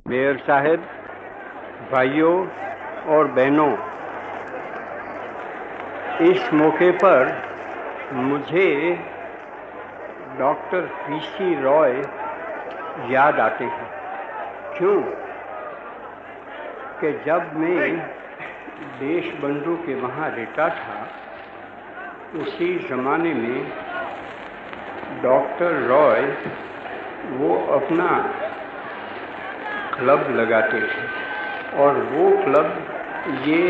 Mayor साहब, भाइयों और बहनों, इस मौके पर मुझे डॉक्टर पीसी रॉय याद आते हैं। क्यों कि जब मैं देशबंधु के वहाँ रहता था, उसी ज़माने में डॉक्टर रॉय वो अपना क्लब लगाते थे और वो क्लब ये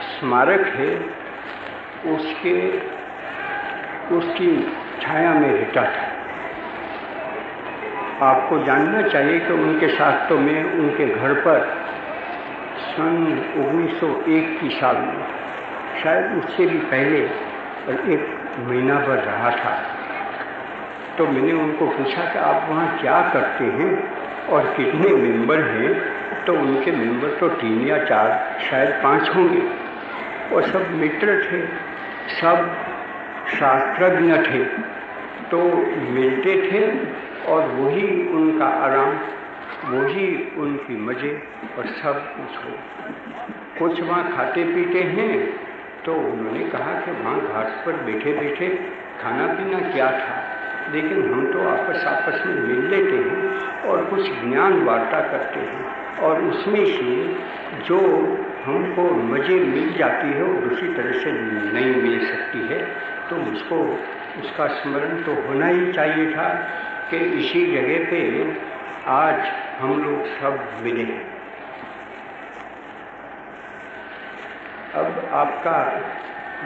स्मारक है उसकी छाया में रहता था। आपको जानना चाहिए कि उनके साथ तो मैं उनके घर पर सन 1901 की साल में, शायद उससे भी पहले एक महीना भर रहा था। तो मैंने उनको पूछा कि आप वहाँ क्या करते हैं और कितने मेंबर हैं। तो उनके मेंबर तो 3 या 4 शायद 5 होंगे और सब मित्र थे, सब शास्त्रज्ञ थे। तो मिलते थे और वही उनका आराम, वही उनकी मज़े और सब कुछ वहाँ खाते पीते हैं। तो उन्होंने कहा कि वहाँ घास पर बैठे बैठे खाना पीना क्या था, लेकिन हम तो आपस में मिल लेते हैं और कुछ ज्ञान वार्ता करते हैं और उसमें से जो हमको मज़े मिल जाती है वो दूसरी तरह से नहीं मिल सकती है। तो मुझको उसका स्मरण तो होना ही चाहिए था कि इसी जगह पे आज हम लोग सब मिले। अब आपका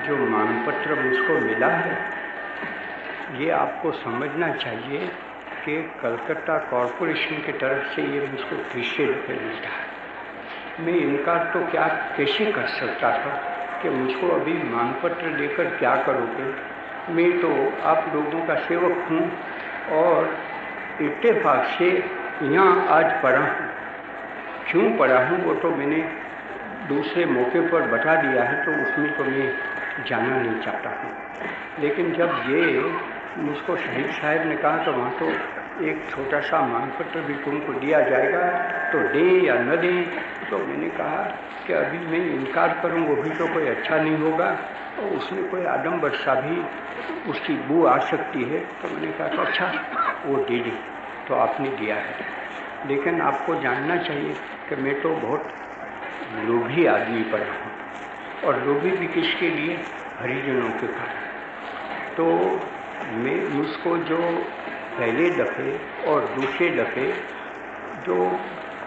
जो मानपत्र मुझको मिला है, ये आपको समझना चाहिए कि कलकत्ता कॉरपोरेशन की तरफ से ये मुझको ₹300 मिलता है। मैं इनकार तो क्या कैसे कर सकता था कि मुझको अभी मानपत्र लेकर क्या करोगे। मैं तो आप लोगों का सेवक हूँ और इत्तेफाक से यहाँ आज पढ़ा हूँ। क्यों पढ़ा हूँ वो तो मैंने दूसरे मौके पर बता दिया है, तो उसमें तो मैं जाना नहीं चाहता हूँ। लेकिन जब ये मुझको शहीद साहब ने कहा तो वहाँ तो एक छोटा सा मानपत्र भी तुमको दिया जाएगा, तो दें या न दें। तो मैंने कहा कि अभी मैं इनकार करूँ वो भी तो कोई अच्छा नहीं होगा और उसमें कोई आडम्बर सा भी उसकी बू आ सकती है। तो मैंने कहा तो अच्छा वो दे दी, तो आपने दिया है। लेकिन आपको जानना चाहिए कि मैं तो बहुत लोभी आदमी पड़ा हूँ और लोभी भी किसके लिए, हरिजनों के कारण। तो मैं मुझको जो पहले दफ़े और दूसरे दफ़े जो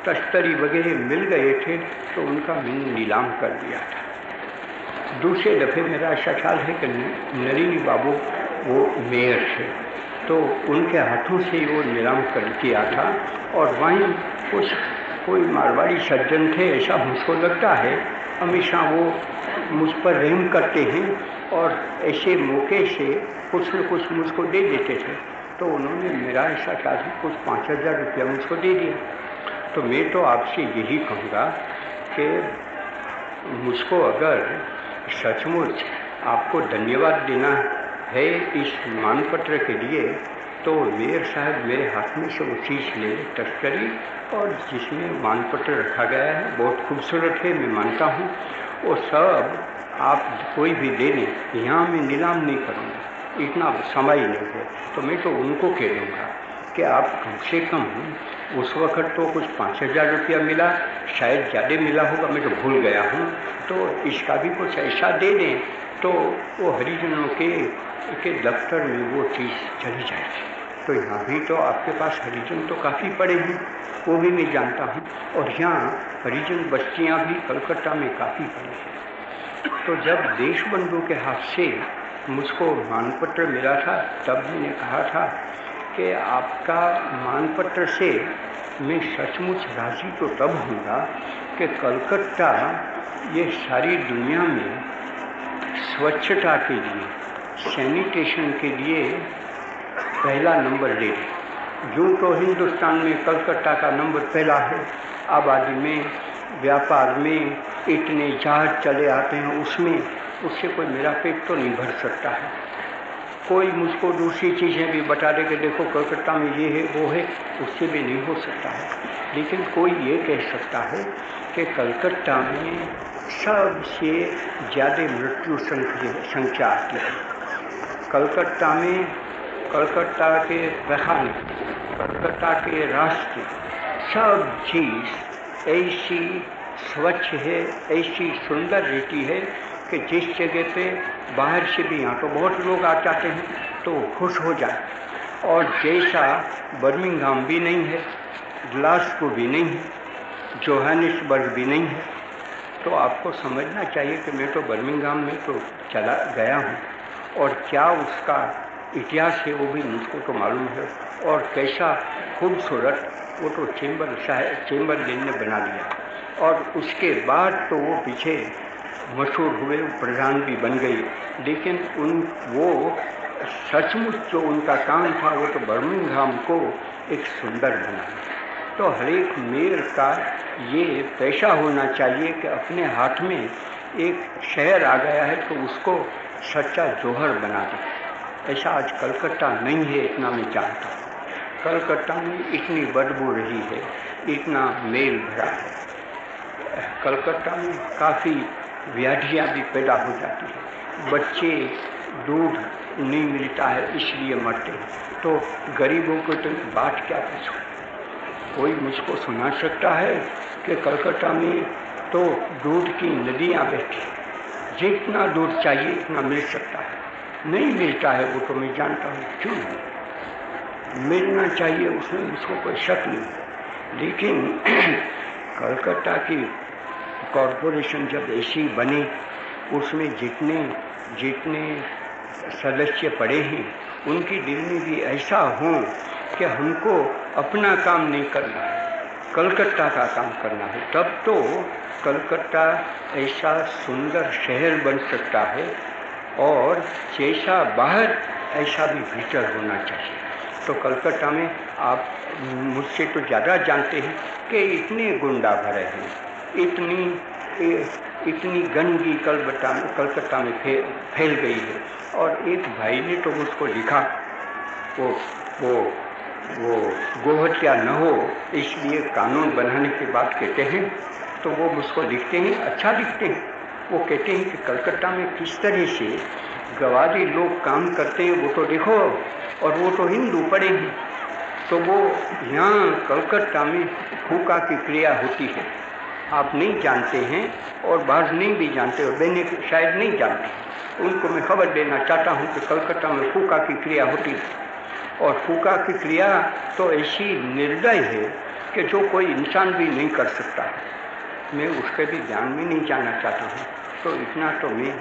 तश्तरी वगैरह मिल गए थे तो उनका मैंने नीलाम कर दिया था। दूसरे दफ़े मेरा ऐसा ख्याल है कि नलिनी बाबू वो मेयर थे, तो उनके हाथों से वो नीलाम कर किया था और वहीं कोई मारवाड़ी सज्जन थे, ऐसा मुझको लगता है। हमेशा वो मुझ पर रहम करते हैं और ऐसे मौके से कुछ न कुछ मुझको दे देते थे। तो उन्होंने मेरा ऐसा ख्याल है कुछ 5,000 रुपया मुझको दे दिया। तो मैं तो आपसे यही कहूँगा कि मुझको अगर सचमुच आपको धन्यवाद देना है इस मानपत्र के लिए, तो मेयर साहब मेरे हाथ में से वो चीज़ ले तश्तरी, और जिसमें मानपत्र रखा गया है बहुत खूबसूरत है, मैं मानता हूँ। वो सब आप कोई भी दे दें, यहाँ मैं नीलाम नहीं करूँगा, इतना समय ही नहीं है। तो मैं तो उनको कह दूँगा कि आप कम से कम उस वक़्त तो कुछ 5,000 रुपया मिला, शायद ज़्यादा मिला होगा, मैं तो भूल गया हूँ। तो इसका भी कुछ ऐसा दे दें तो वो हरिजनों के दफ्तर में वो चीज़ चली जाएगी। तो यहाँ भी तो आपके पास हरिजन तो काफ़ी पड़े हैं, वो भी मैं जानता हूँ, और यहाँ हरिजन बस्तियाँ भी कलकत्ता में काफ़ी पड़ी हैं। तो जब देशबंधु के हाथ से मुझको मानपत्र मिला था, तब मैंने कहा था कि आपका मानपत्र से मैं सचमुच राज़ी तो तब हूँगा कि कलकत्ता ये सारी दुनिया में स्वच्छता के लिए, सैनिटेशन के लिए पहला नंबर ले लें। यूँ तो हिंदुस्तान में कलकत्ता का नंबर पहला है। आबादी में, व्यापार में इतने जहाज चले आते हैं, उससे कोई मेरा पेट तो नहीं भर सकता है। कोई मुझको दूसरी चीज़ें भी बता दे कि देखो कलकत्ता में ये है वो है, उससे भी नहीं हो सकता है। लेकिन कोई ये कह सकता है कि कलकत्ता में सबसे ज़्यादा मृत्यु संख्या आती है। कलकत्ता में, कलकत्ता के बहाने, कलकत्ता के रास्ते, सब चीज़ ऐसी स्वच्छ है, ऐसी सुंदर रहती है कि जिस जगह पे बाहर से भी, यहाँ तो बहुत लोग आ जाते हैं तो खुश हो जाए। और जैसा बर्मिंघम भी नहीं है, ग्लासगो भी नहीं है, जोहानिसबर्ग भी नहीं है। तो आपको समझना चाहिए कि मैं तो बर्मिंघम में तो चला गया हूँ और क्या उसका इतिहास है वो भी मुझको तो मालूम है, और कैसा खूबसूरत वो तो चेम्बरलेन ने बना दिया। और उसके बाद तो वो पीछे मशहूर हुए, प्रधान भी बन गई। लेकिन वो सचमुच जो उनका काम था वो तो बर्मिंघम को एक सुंदर बनाना। तो हर एक मेयर का ये पेशा होना चाहिए कि अपने हाथ में एक शहर आ गया है तो उसको सच्चा जौहर बना दे। ऐसा आज कलकत्ता नहीं है, इतना मैं जानता हूँ। कलकत्ता में इतनी बदबू रही है, इतना मेल भरा है। कलकत्ता में काफ़ी व्याधियाँ भी पैदा हो जाती हैं, बच्चे दूध नहीं मिलता है इसलिए मरते हैं। तो गरीबों को तो बात क्या पूछो। कोई मुझको सुना सकता है कि कलकत्ता में तो दूध की नदियाँ बहती, जितना दूध चाहिए इतना मिल सकता है, नहीं मिलता है वो तो मैं जानता हूँ। क्यों मिलना चाहिए उसमें मुझको कोई शक नहीं। लेकिन कलकत्ता की कॉरपोरेशन जब ऐसी बनी, उसमें जितने सदस्य पड़े हैं उनकी दिल में भी ऐसा हो कि हमको अपना काम नहीं करना है, कलकत्ता का काम करना है। तब तो कलकत्ता ऐसा सुंदर शहर बन सकता है, और जैसा बाहर ऐसा भी भीतर होना चाहिए। तो कलकत्ता में आप मुझसे तो ज़्यादा जानते हैं कि इतने गुंडा भरे हैं, इतनी गंदगी कलकत्ता में फैल गई है। और एक भाई ने तो मुझको लिखा, वो गोहत्या न हो इसलिए कानून बनाने की बात कहते हैं। तो वो मुझको लिखते हैं, अच्छा लिखते हैं। वो कहते हैं कि कलकत्ता में किस तरह से गवारी लोग काम करते हैं वो तो देखो, और वो तो हिंदू पड़े हैं। तो वो यहाँ कलकत्ता में फूका की क्रिया होती है, आप नहीं जानते हैं और बाहर नहीं भी जानते, और बहने शायद नहीं जानते। उनको मैं खबर देना चाहता हूँ कि कलकत्ता में फूका की क्रिया होती है, और फूका की क्रिया तो ऐसी निर्दय है कि जो कोई इंसान भी नहीं कर सकता। मैं उसके भी ज्ञान में नहीं जाना चाहता हूँ। तो इतना तो मैं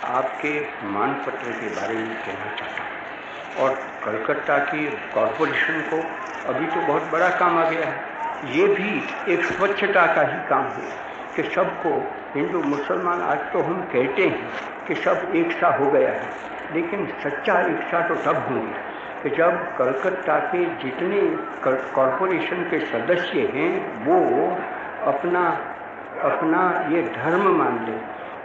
आपके मानपत्र के बारे में कहना चाहता हूँ। और कलकत्ता की कॉरपोरेशन को अभी तो बहुत बड़ा काम आ गया है। ये भी एक स्वच्छता का ही काम है कि सबको, हिंदू मुसलमान आज तो हम कहते हैं कि सब एक सा हो गया है, लेकिन सच्चा एक सा तो तब होंगे कि जब कलकत्ता के जितने कॉरपोरेशन के सदस्य हैं वो अपना ये धर्म मान लें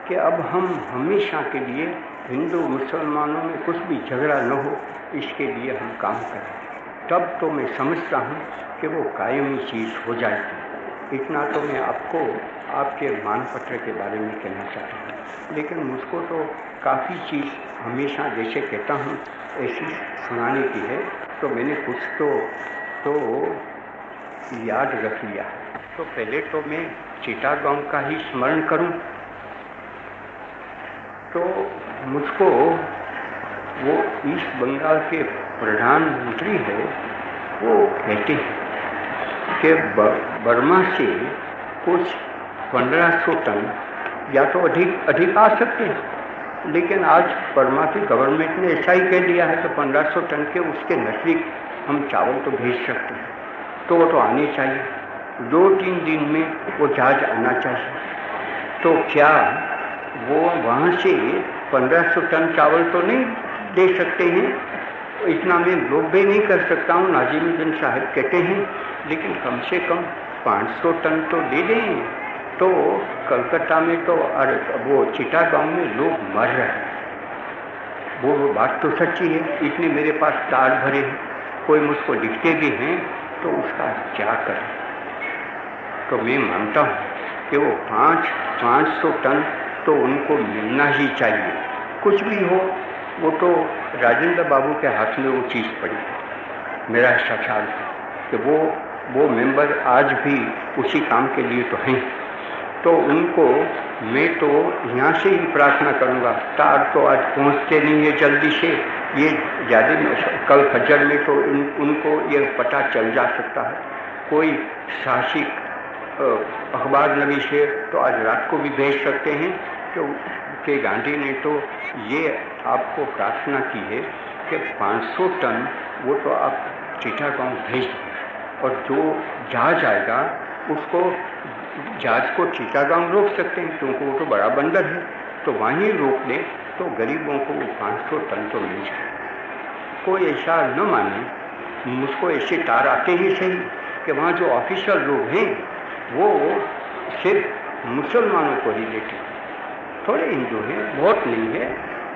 कि अब हम हमेशा के लिए हिंदू मुसलमानों में कुछ भी झगड़ा न हो, इसके लिए हम काम करें। तब तो मैं समझता हूँ कि वो कायमी चीज़ हो जाएगी। इतना तो मैं आपको आपके मानपत्र के बारे में कहना चाहता हूँ। लेकिन मुझको तो काफ़ी चीज़ हमेशा जैसे कहता हूँ ऐसी सुनाने की है, तो मैंने कुछ तो याद रख लिया। तो पहले तो मैं चिटागोंग का ही स्मरण करूँ तो मुझको वो ईस्ट बंगाल के प्रधानमंत्री है, वो कहते हैं कि बर्मा से कुछ 1500 टन या तो अधिक आ सकते हैं, लेकिन आज बर्मा की गवर्नमेंट ने ऐसा ही कह दिया है कि 1500 टन के उसके नज़दीक हम चावल तो भेज सकते हैं। तो वो तो आने चाहिए, 2-3 दिन में वो जहाज आना चाहिए। तो क्या वो वहाँ से 1500 टन चावल तो नहीं दे सकते हैं? इतना मैं लोभे नहीं कर सकता हूँ, नाजिमुद्दीन साहब कहते हैं, लेकिन कम से कम 500 टन तो दे दें। तो कलकत्ता में तो वो चिटागोंग में लोग मर रहे हैं, वो बात तो सच्ची है, इतने मेरे पास तार भरे हैं, कोई मुझको दिखते भी हैं तो उसका क्या करें। तो मैं मानता हूँ कि वो 500 टन तो उनको मिलना ही चाहिए। कुछ भी हो, वो तो राजेंद्र बाबू के हाथ में वो चीज़ पड़ी। मेरा ऐसा ख्याल है कि वो मेंबर आज भी उसी काम के लिए तो हैं। तो उनको मैं तो यहाँ से ही प्रार्थना करूँगा। तार तो आज पहुँचते नहीं है जल्दी से, ये ज़्यादा कल फजर में तो उनको ये पता चल जा सकता है। कोई साहसिक अखबार नवीस है तो आज रात को भी भेज सकते हैं कि गांधी ने तो ये आपको प्रार्थना की है कि 500 टन वो तो आप चिटागांव भेज दें, और जो जहाज आएगा उसको जहाज को चिटागांव रोक सकते हैं क्योंकि वो तो बड़ा बंदर है, तो वहीं रोक लें तो गरीबों को वो 500 टन तो मिल जाए। कोई ऐसा न माने, मुझको ऐसे तार आते ही सही कि वहाँ जो ऑफिशियल लोग हैं वो सिर्फ मुसलमानों को ही लेते हैं। थोड़े हिंदू हैं, बहुत नहीं है,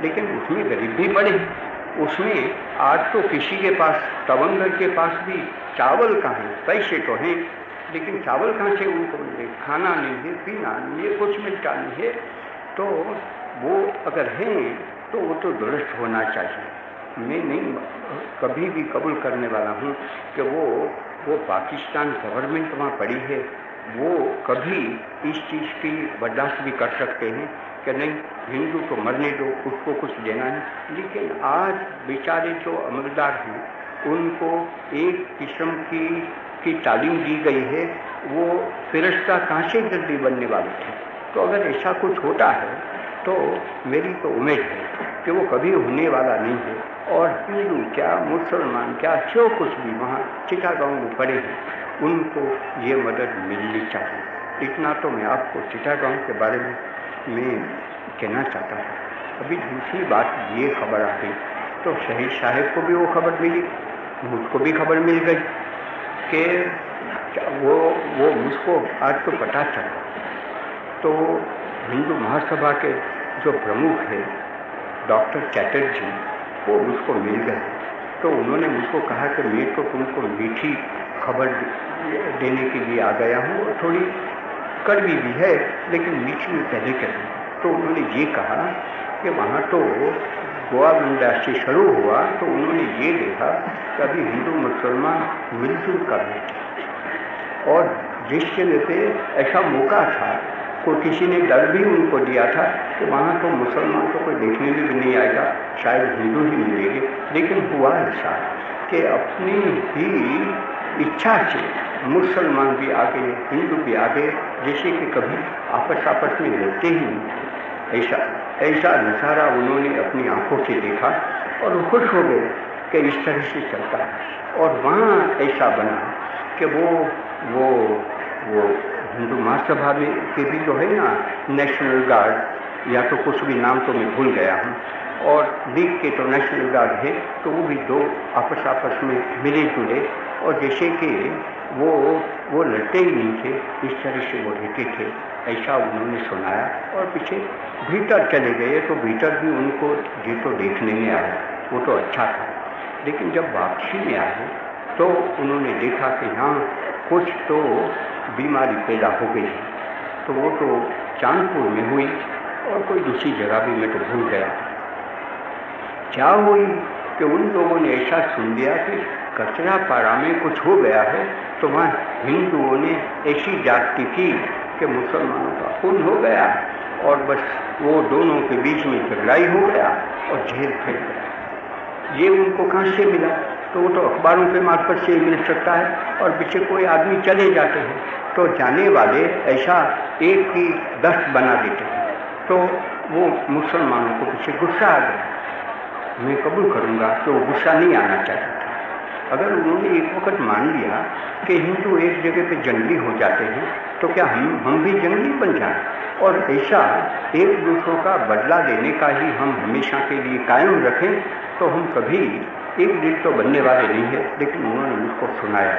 लेकिन उसमें गरीब भी बड़े हैं। उसमें आज तो किसी के पास, तवंगर के पास भी चावल कहाँ है, पैसे तो हैं लेकिन चावल कहाँ से उनको मिले, खाना नहीं है, पीना नहीं है, कुछ मिलता नहीं है। तो वो अगर हैं तो वो तो दुरुस्त होना चाहिए। मैं नहीं कभी भी कबूल करने वाला हूँ कि वो पाकिस्तान गवर्नमेंट वहाँ पड़ी है, वो कभी इस चीज़ की बर्दाश्त भी कर सकते हैं कि नहीं हिंदू तो मरने दो, उसको कुछ देना नहीं। लेकिन आज बेचारे जो अमलदार हैं उनको एक किस्म की तालीम दी गई है, वो फिरिश्ता कहाँ से जल्दी बनने वाले थे। तो अगर ऐसा कुछ होता है तो मेरी तो उम्मीद है कि वो कभी होने वाला नहीं है। और हिंदू क्या, मुसलमान क्या, जो कुछ भी वहाँ चिटागांव में पड़े हैं उनको ये मदद मिलनी चाहिए। इतना तो मैं आपको चिटागांव के बारे में मैं कहना चाहता हूँ। अभी दूसरी बात ये खबर आ गई तो शहीद साहब को भी वो खबर मिली, मुझको भी खबर मिल गई कि वो मुझको आज तो पता चला। तो हिंदू महासभा के जो प्रमुख है डॉक्टर चैटर्जी, वो मुझको मिल गए। तो उन्होंने मुझको कहा कि मैं तो तुमको मीठी खबर देने के लिए आ गया हूँ, थोड़ी कड़वी भी है लेकिन मीठी में पहले कर दी। तो उन्होंने ये कहा कि वहाँ तो गोवा मंडा से शुरू हुआ तो उन्होंने ये देखा कि अभी हिंदू मुसलमान मिलजुल कर रहे थे, और जिस जगह पे ऐसा मौका था को किसी ने डर भी उनको दिया था कि वहाँ तो मुसलमान तो कोई देखने में भी नहीं आएगा, शायद हिंदू ही मिलेंगे। लेकिन हुआ ऐसा कि अपनी ही इच्छा से मुसलमान भी आ गए, हिंदू भी आ गए, जैसे कि कभी आपस में लड़ते ही नहीं। ऐसा नज़ारा उन्होंने अपनी आंखों से देखा और खुश हो गए कि इस तरह से चलता है। और वहाँ ऐसा बना कि वो हिंदू महासभा में के भी जो है ना नेशनल गार्ड, या तो कुछ भी नाम तो मैं भूल गया हूँ, और लीग के तो नेशनल गार्ड है, तो वो भी दो आपस में मिले जुले, और जैसे कि वो लड़ते ही नहीं थे, इस तरह से वो रहते थे, ऐसा उन्होंने सुनाया। और पीछे भीतर चले गए तो भीतर भी उनको ये तो देखने में आया, वो तो अच्छा था। लेकिन जब वापसी में आए तो उन्होंने देखा कि यहाँ कुछ तो बीमारी पैदा हो गई, तो वो तो चांदपुर में हुई और कोई दूसरी जगह भी मैं तो भूल गया क्या हुई कि उन लोगों ने ऐसा सुन लिया कि कचरा पारा में कुछ हो गया है, तो वहाँ हिंदुओं ने ऐसी जाति की कि मुसलमानों का खून हो गया और बस वो दोनों के बीच में झगड़ाई हो गया और जेल फैल गया। ये उनको कहाँ से मिला? तो वो तो अखबारों के मार्फत से मिल सकता है, और पीछे कोई आदमी चले जाते हैं तो जाने वाले ऐसा एक की 10 बना देते हैं, तो वो मुसलमानों को पीछे गुस्सा आ गया। मैं कबूल करूँगा कि वो गुस्सा नहीं आना चाहिए था। अगर उन्होंने एक वक्त मान लिया कि हिंदू एक जगह पे जंगली हो जाते हैं, तो क्या हम भी जंगली बन जाएं? और ऐसा एक दूसरों का बदला लेने का ही हम हमेशा के लिए कायम रखें, तो हम कभी एक दिन तो बनने वाले नहीं है। लेकिन उन्होंने मुझको सुनाया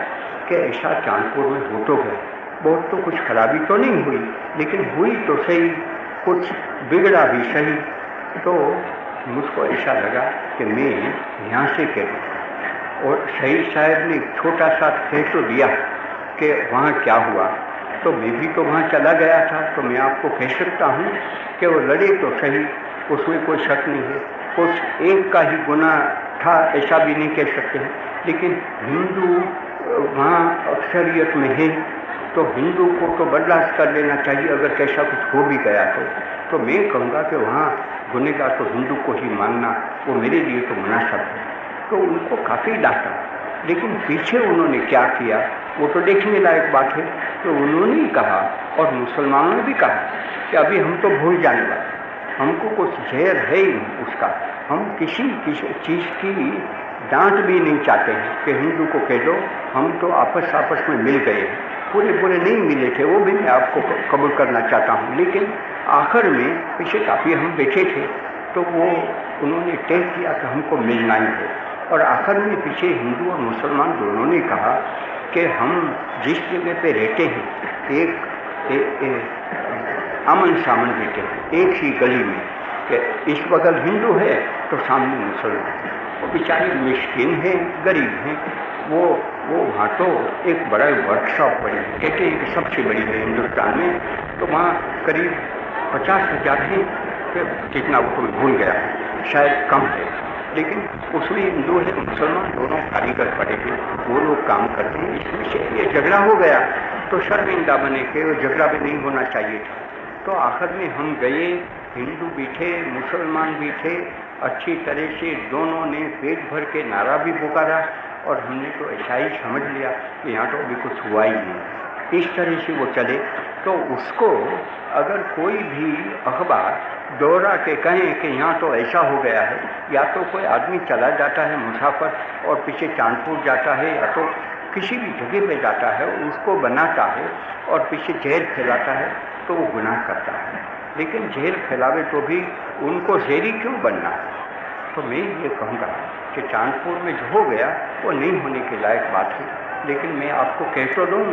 कि ऐसा चांदपुर में हो तो गया, बहुत तो कुछ खराबी तो नहीं हुई, लेकिन हुई तो सही, कुछ बिगड़ा भी सही। तो मुझको ऐसा लगा कि मैं यहाँ से कह दूँ, और शहीद साहब ने छोटा सा कह तो दिया कि वहाँ क्या हुआ, तो मैं भी तो वहाँ चला गया था, तो मैं आपको कह सकता हूँ कि वो लड़े तो सही, उसमें कोई शक नहीं है, कुछ एक का ही गुनाह था ऐसा भी नहीं कह सकते हैं, लेकिन हिंदू वहाँ अक्सरियत में है, तो हिंदू को तो बर्दाश्त कर लेना चाहिए अगर कैसा कुछ हो भी गया तो मैं कहूँगा कि वहाँ गुनहगार तो हिंदू को ही मानना वो मेरे लिए तो मुनासिब है। तो उनको काफ़ी डांटा, लेकिन पीछे उन्होंने क्या किया वो तो देखने लायक बात है। तो उन्होंने ही कहा और मुसलमानों ने भी कहा कि अभी हम तो भूल जाने वाले, हमको कुछ जहर है ही नहीं उसका, हम किसी चीज़ की डांट भी नहीं चाहते हैं कि हिंदू को कह दो हम तो आपस में मिल गए हैं, पूरे नहीं मिले थे वो भी मैं आपको कबूल करना चाहता हूँ, लेकिन आखिर में पीछे काफ़ी हम बैठे थे तो वो उन्होंने तय किया कि हमको मिलना ही है, और आखिर में पीछे हिंदू और मुसलमान दोनों ने कहा कि हम जिस जगह पे रहते हैं एक अमन सामन रहते हैं, एक ही गली में, कि इस बगल हिंदू है तो सामने मुसलमान है, वो बेचारे मिस्किन हैं, गरीब हैं, वो वहाँ तो एक बड़ा वर्कशॉप बड़ी है, कहते हैं कि सबसे बड़ी है हिंदुस्तान में, तो वहाँ करीब 50,000 है, कितना वो तो भूल गया, शायद कम है, लेकिन उसमें हिंदू है मुसलमान दोनों कारीगर पड़े हैं, वो लोग काम करते हैं, इसमें से ये झगड़ा हो गया तो शर्मिंदा बने के वो झगड़ा भी नहीं होना चाहिए था। तो आखिर में हम गए, हिंदू भी थे मुसलमान भी थे, अच्छी तरह से दोनों ने पेट भर के नारा भी पुकारा, और हमने तो ऐसा ही समझ लिया कि यहाँ तो अभी कुछ हुआ ही नहीं। इस तरह से वो चले, तो उसको अगर कोई भी अखबार दोहरा के कहें कि यहाँ तो ऐसा हो गया है, या तो कोई आदमी चला जाता है मुसाफिर और पीछे चांदपुर जाता है, या तो किसी भी जगह पे जाता है, उसको बनाता है और पीछे जहर फैलाता है, तो वो गुनाह करता है। लेकिन जहर फैलावे तो भी उनको जहरी क्यों बनना है? तो मैं ये कहूँगा कि चांदपुर में जो हो गया वो नहीं होने के लायक बात है, लेकिन मैं आपको कह तो दूँ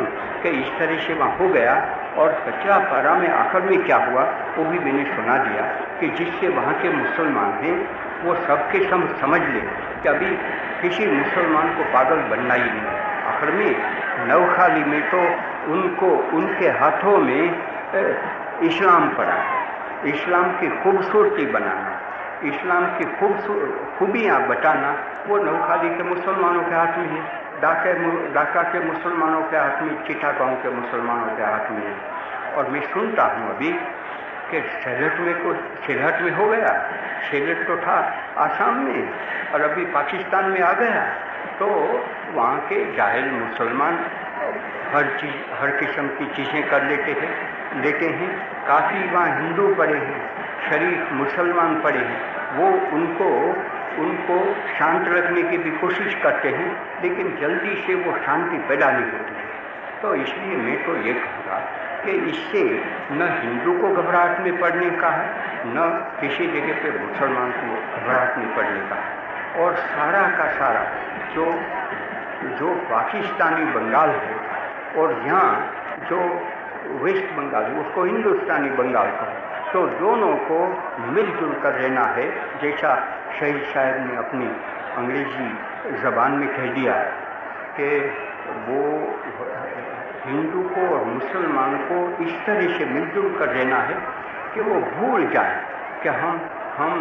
कि इस तरह से वहाँ हो गया, और कचरा पारा में आखिर में क्या हुआ वो भी मैंने सुना दिया कि जिससे वहाँ के मुसलमान हैं वो सबके समझ ले कि अभी किसी मुसलमान को पागल बनना ही नहीं। आखिर में नवखाली में तो उनको उनके हाथों में इस्लाम पड़ा, इस्लाम की खूबसूरती बनाना, इस्लाम की खूबियाँ बताना वो नवखाली के मुसलमानों के हाथ में है, ढाका के मुसलमानों के हाथ में, चिटागांव के मुसलमानों के हाथ में है। और मैं सुनता हूँ अभी कि सिलहट में हो गया, सिलहट तो था आसाम में और अभी पाकिस्तान में आ गया, तो वहाँ के जाहिल मुसलमान हर किस्म की चीज़ें कर लेते हैं। काफ़ी वहाँ हिंदू पड़े हैं, शरीफ मुसलमान पड़े हैं, वो उनको शांत रखने की भी कोशिश करते हैं, लेकिन जल्दी से वो शांति पैदा नहीं होती है। तो इसलिए मैं तो ये कहूँगा कि इससे न हिंदू को घबराहट में पड़ने का है, न किसी जगह पे मुसलमान को घबराहट में पड़ने का है। और सारा का सारा जो पाकिस्तानी बंगाल है और यहाँ जो वेस्ट बंगाल है उसको हिंदुस्तानी बंगाल कहो, तो दोनों को मिलजुल कर रहना है। जैसा शहीद साहब ने अपनी अंग्रेजी ज़बान में कह दिया कि वो हिंदू को और मुसलमान को इस तरह से मिलजुल कर रहना है कि वो भूल जाए कि हम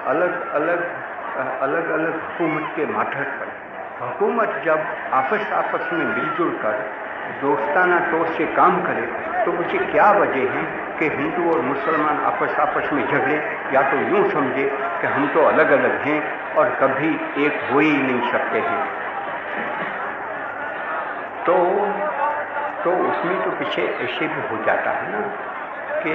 अलग अलग हुकूमत के मातहत पर। हुकूमत जब आपस में मिलजुल कर दोस्ताना तौर से काम करे तो मुझे क्या वजह है कि हिंदू और मुसलमान आपस में झगड़े, या तो यूँ समझे कि हम तो अलग अलग हैं और कभी एक हो ही नहीं सकते हैं। तो उसमें तो पीछे ऐसे भी हो जाता है ना कि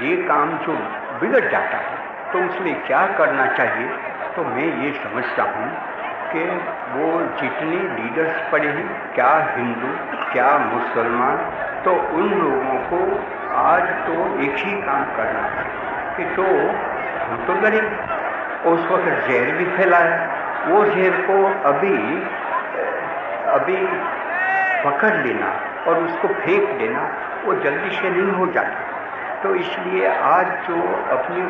ये काम जो बिगड़ जाता है तो उसमें क्या करना चाहिए। तो मैं ये समझता हूँ कि वो जितने लीडर्स पड़े हैं, क्या हिंदू क्या मुसलमान, तो उन लोगों को आज तो एक ही काम करना है कि तो हम तो लड़े, उस वक्त जहर भी फैलाया, वो जहर को अभी पकड़ लेना और उसको फेंक देना वो जल्दी से नहीं हो जाता। तो इसलिए आज जो अपने